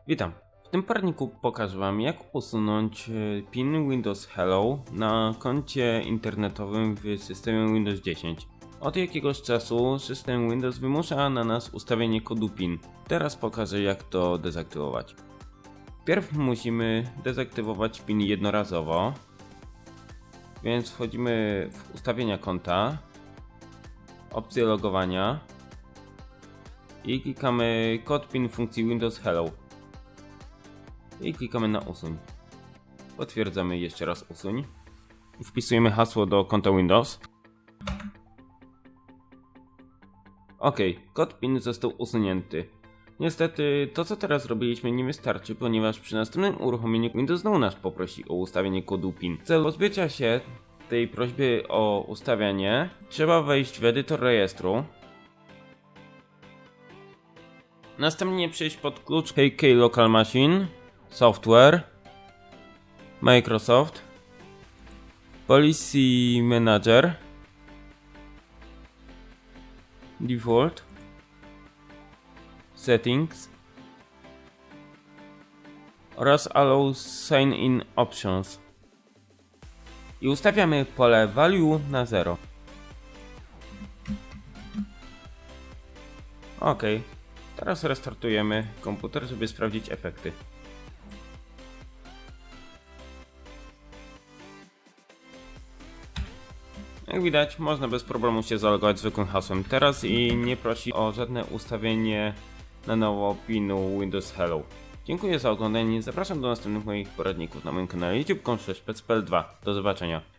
Witam. W tym poradniku pokażę Wam, jak usunąć PIN Windows Hello na koncie internetowym w systemie Windows 10. Od jakiegoś czasu system Windows wymusza na nas ustawienie kodu PIN. Teraz pokażę, jak to dezaktywować. Wpierw musimy dezaktywować PIN jednorazowo, więc wchodzimy w ustawienia konta, opcję logowania i klikamy kod PIN funkcji Windows Hello. I klikamy na usuń. Potwierdzamy jeszcze raz usuń. I wpisujemy hasło do konta Windows. OK, kod PIN został usunięty. Niestety to, co teraz robiliśmy, nie wystarczy, ponieważ przy następnym uruchomieniu Windows znowu nas poprosi o ustawienie kodu PIN. W celu pozbycia się tej prośby o ustawianie trzeba wejść w edytor rejestru. Następnie przejść pod klucz HK Local Machine, Software, Microsoft, Policy Manager, Default, Settings oraz Allow Sign In Options i ustawiamy pole Value na 0. OK, teraz restartujemy komputer, żeby sprawdzić efekty. Jak widać, można bez problemu się zalogować zwykłym hasłem teraz i nie prosi o żadne ustawienie na nowo PIN-u Windows Hello. Dziękuję za oglądanie, zapraszam do następnych moich poradników na moim kanale YouTube Kontrze 2. Do zobaczenia.